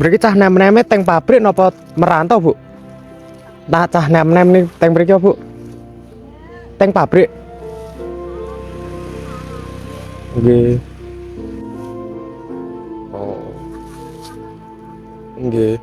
Mriki cah nem-neme teng pabrik napa merantau, Bu? Nah, cah nem-nem nih teng mriki, Bu. Teng pabrik. Nggih. Oh. Nggih.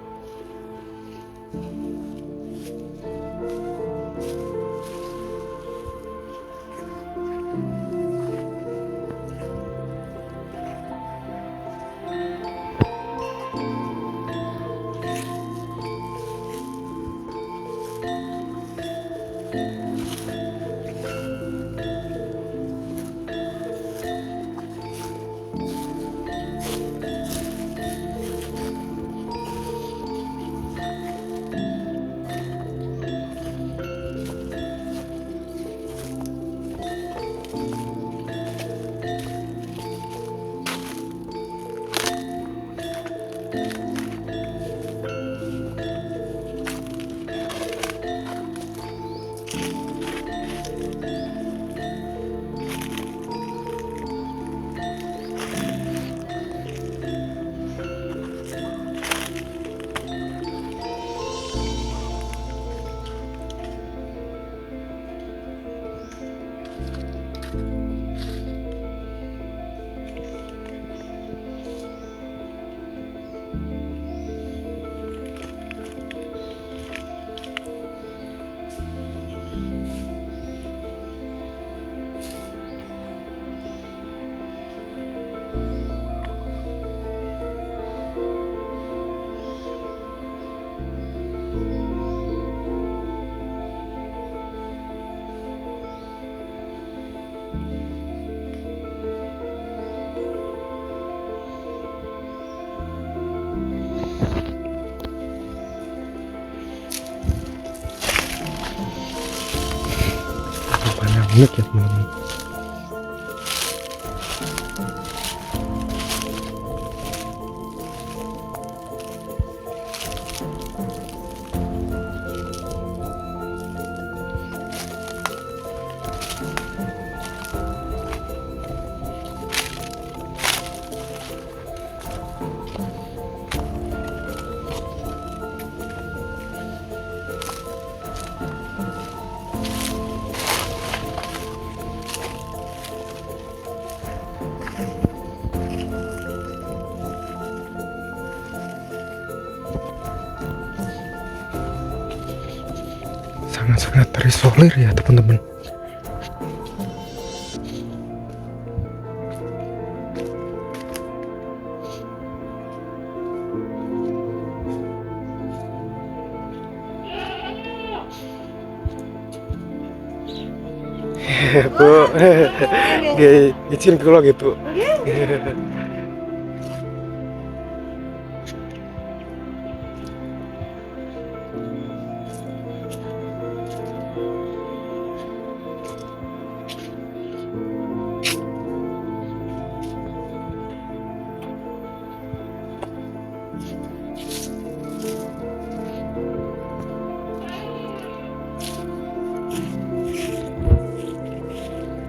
Banyak ya, teman-teman. Sangat-sangat terisolir ya, teman-teman. Bu, nggih, izin kula nggih, Bu.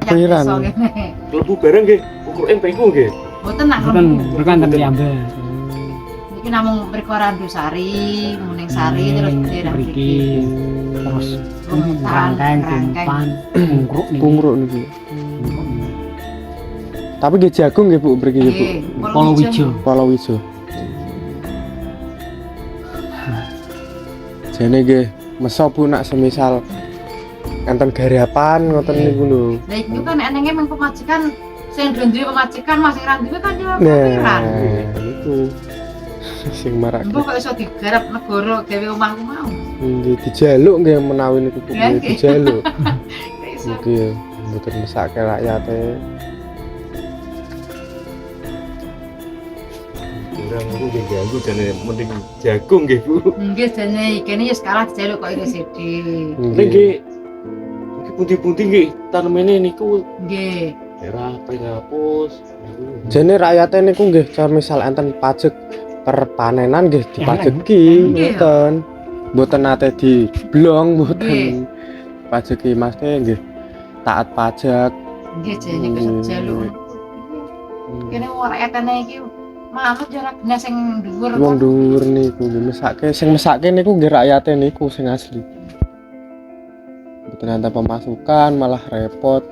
Piran. Klebu bareng nggih, ukuran pengku nggih. Mboten nak Bukan bukan tapi ambil. iki namung perkara Sari, Muning Sari terus daerah Mriki terus Rungtan, rangkaian Rangkeng. kumpan kungruk nih. Kungruk niki. Tapi nggih jagung nggih, Bu, mriki nggih, Bu. Palawija. Palawija. Jane nggih, mesa Bu nak semisal enten garapan ngoten niku lho. Lah itu kan enenge mung pemajikan sing duwe pemajikan masing ra duwe kan ya Nah, pikiran. niku sing marak. Mbok kok iso digarap negara gawe omahku mau. Nggih dijaluk nggih menawi niku Bu, Ya, nggih nggih. dijaluk. Kok iso. Nggih, mboten mesake rakyate. Kurang aku nggih ganggu jane mending jagung nggih, Bu. Nggih jane kene ya sekarang dijaluk kok iki sithik. Nggih. Iki pundi-pundi nggih tanemene niku Nggih. daerah Pringapus. Jane rakyate niku nggih cara misal enten pajak perpanenan nggih dipajeki Nggih. ngoten. Mboten nate diblong Nggih. mboten. Pajeki Mas nggih taat pajak. Nggih jane kok iso dijaluk. Kene wong rakyatane iki manut jarak gene sing dhuwur. Wong dhuwur niku nggih mesake sing mesake niku nggih rakyate niku sing asli. Mboten ada pemasukan malah repot.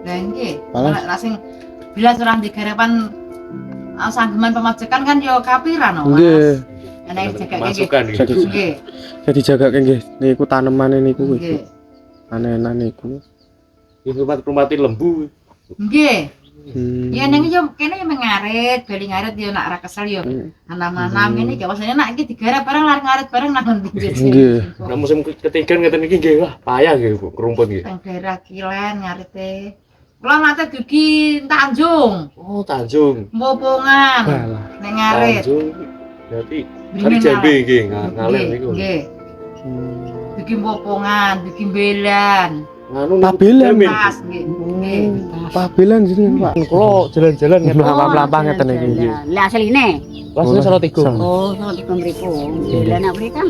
Lah nggih. Malah- Lah sing bila surang digarepan sanggeman pemajikan kan yo kapiran no. Nggih. Ana jaga masukan nggih. gitu. Nggih. Jadi jagake nggih niku tanemane niku Ibu. Nggih. Anenan niku. Ini rumah-rumah lembu. Nggih. Hmm. Ya ning yo kene yo mengarit, bali ngarit yo nak ra kesel yo. Anam-anam ngene iki wasane nak iki digarap bareng lari ngarit bareng nang pinggir. Nggih. Nah musim ketiga ngeten iki nggih wah payah nggih Bu, kerumput nggih. Teng daerah Kilen ngarite. Kula nate dugi Tanjung, Oh, Tanjung. Mpopongan, Walah. ning ngarit. Tanjung. Berarti Beringin kali Jambe ngarit. nggih, ngalen Nggih, niku. nggih. Hmm. Dugi Mpopongan, dugi Belan. Nganu Pabelan. Jamin. Pas nggih. Nggih. Pabelan jenengan Pak. Kulo jalan-jalan ngeten. Mlampah-mlampah ngeten iki nggih. Lah asline. Wasane salah tiga. Oh, salat iku mriku. Lah nek mriki kan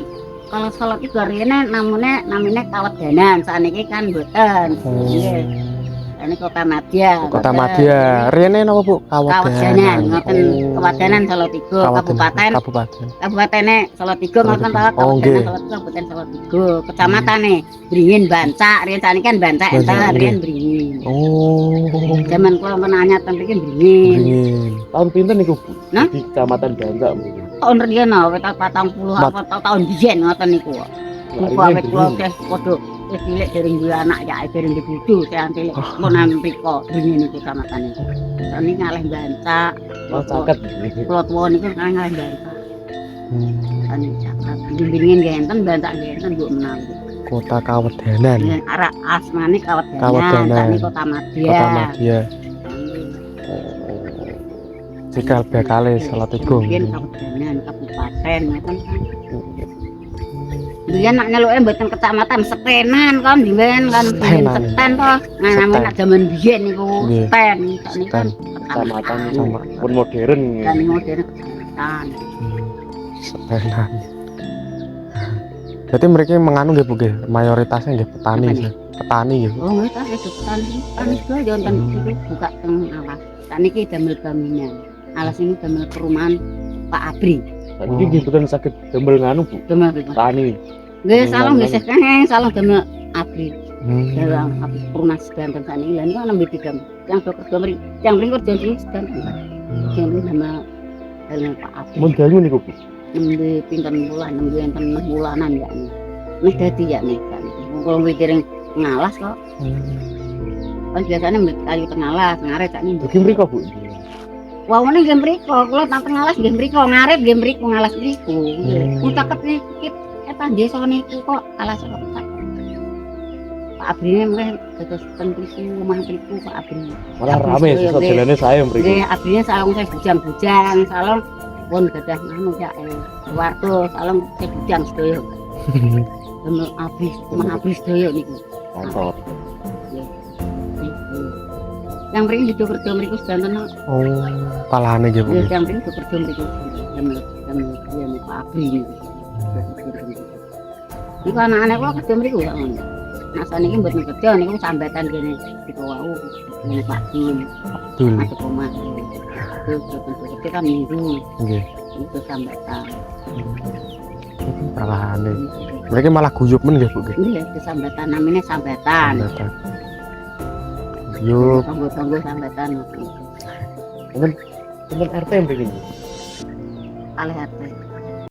kalau salat itu arene namanya kawedanan. Saniki kan mboten. Nggih. Ini Kota Madya. Kota Madya. Rene napa Bu? Kawedanan, ngoten Oh. Kawedanan Salatiga, kabupaten. Kabupaten. Kabupatene Salatiga ngoten ta, Oh, nggih. Kabupaten Salatiga, Kabupaten Salatiga. Kecamatane Bringin Bancak, riyen saniki kan Bancak Bancak, enten, nggih. riyen Bringin. Oh. Zaman kula menanya ten mriki Bringin. Beringin. Tahun pinten niku Bu? Nah? Di Kecamatan Bancak mungkin. Tahun riyen wis 40 apa tahun biyen ngoten niku. Niku awet kula teh padha wis cilik dereng duwe anak ya dereng dibudu saya cilik menawi mriko Bringin niku kamatane. Saniki ngalih Bancak. Oh, caket. Kula tuwa niku ngalih Bancak. Hmm. Saniki caket. Bringin nggih enten, Bancak nggih enten mbok menawi. Kota Kawedanan. Yen arah asmane Kawedanan, Kawedanan. sakniki Kota Madya. Kota Madya. Cikal bakale Salatiga. Mungkin Kawedanan, kabupaten ngoten kan. Biyen nak nyeluke mboten kecamatan Setenan kan diwen kan biyen Setenan. Seten to. Nah namanya nak jaman biyen niku Nggih. Seten. Sakniki kan Kecamatan Sama. pun modern nggih. kan modern kecamatan. Setenan. Jadi mereka menganu nggih Bu nggih, mayoritasnya nggih petani. Apa nih? Petani nggih. Bu. Oh nggih ta kehidupan tani juga yo enten itu buka teng alas. Sakniki damel bangunan. Alas ini damel perumahan Pak Abri. Tadi nggih mboten saged damel nganu Bu. Damel pripun? Tani. Nggih salah nggih sing salah damel Abri. Hmm. Dalam habis perumahan sedanten sakniki lha niku nembe digam. Yang kerja mriki, yang mriki kerja di sedanten. Yang mriki nama Pak Abri. Mun dalu niku Bu. Nembe pinten bulan, nembe enten 6 bulanan ya. Nek dadi ya nek kan. Wong dereng ngalas kok. Kan biasanya mbek kayu tengalas, ngarit sakniki. Dugi mriko Bu. Wawone nggih mriko, kula tak tengalas nggih mriko, ngarit nggih mriko, ngalas mriku. Nggih. Caket iki eta desa niku kok alas kok tak. Pak Abri mrene dados ten mriku, omah mriku Pak Abri. Malah rame sesuk jalane saya mriko. Nggih, abrinya salong saya bujang-bujang, salong pun gadah anu ya warto, salong saya bujang sedaya. Demel abri, omah abri sedaya niku. Mantap. Yang mriki juga kerja mriku sedanten. Oh, palane nggih Bu. Ya nggih. yang mriki juga kerja mriku. Demel Pak Abri niku. Iku anak-anak kula kerja mriku ya ngono. Nah saniki mboten kerja niku sambatan kene diku wau. Ngene Pak Dim. Dul. Masuk omah. Itu kan minggu Nggih. itu sambatan. Palane. Mereka malah guyub men nggih Bu nggih. Ini itu sambatan namanya sambatan. Sambatan. Guyub. Tunggu sambatan. Temen RT mriki. Alih hati.